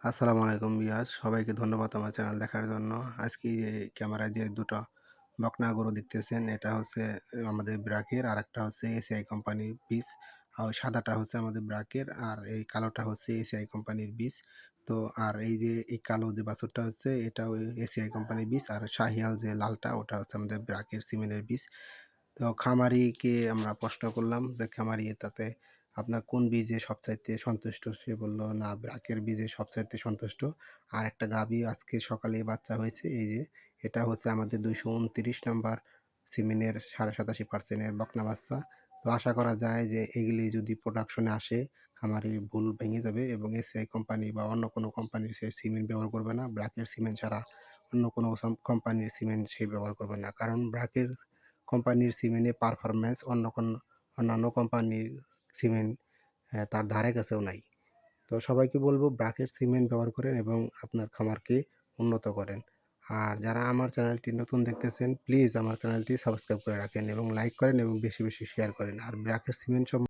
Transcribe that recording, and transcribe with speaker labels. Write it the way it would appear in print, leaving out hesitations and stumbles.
Speaker 1: আসসালামু আলাইকুম বিয়াস, সবাইকে ধন্যবাদ আমার চ্যানেল দেখার জন্য। আজকে যে ক্যামেরায় যে দুটো বকনা গরু দেখতেছেন, এটা হচ্ছে আমাদের ব্র্যাকের, আর একটা হচ্ছে এসিআই কোম্পানির বীজ। আর ওই সাদাটা হচ্ছে আমাদের ব্র্যাকের, আর এই কালোটা হচ্ছে এসিআই কোম্পানির বীজ। তো আর এই যে এই কালো যে বাছুরটা হচ্ছে এটা ওই এসিআই কোম্পানির বীজ, আর শাহিয়াল যে লালটা ওটা হচ্ছে আমাদের ব্র্যাকের সিমেন্টের বীজ। তো খামারিকে আমরা প্রশ্ন করলাম যে খামারি তাতে আপনার কোন বীজে সবচাইতে সন্তুষ্ট? সে বলল না, ব্র্যাকের বীজে সবচাইতে সন্তুষ্ট। আর একটা গাভী আজকে সকালে বাচ্চা হয়েছে, এই যে এটা হচ্ছে আমাদের 229 নাম্বার সিমেনের 87.5% বকনা বাচ্চা। তো আশা করা যায় যে এগুলি যদি প্রোডাকশনে আসে, খামারি ভুল ভেঙে যাবে এবং এসিআই কোম্পানি বা অন্য কোনো কোম্পানির সে সিমেন্ট ব্যবহার করবে না। ব্র্যাকের সিমেন্ট ছাড়া অন্য কোনো কোম্পানির সিমেন্ট সে ব্যবহার করবে না, কারণ ব্র্যাকের কোম্পানির সিমেন্টের পারফরম্যান্স অন্যান্য কোম্পানির সিমেন্ট তার ধারে কাছেও নাই। তো সবাইকে বলবো ব্র্যাকের সিমেন্ট ব্যবহার করেন এবং আপনার খামারকে উন্নত করেন। আর যারা আমার চ্যানেলটি নতুন দেখতেছেন, প্লিজ আমার চ্যানেলটি সাবস্ক্রাইব করে রাখেন এবং লাইক করেন এবং বেশি বেশি শেয়ার করেন। আর ব্র্যাকের সিমেন্ট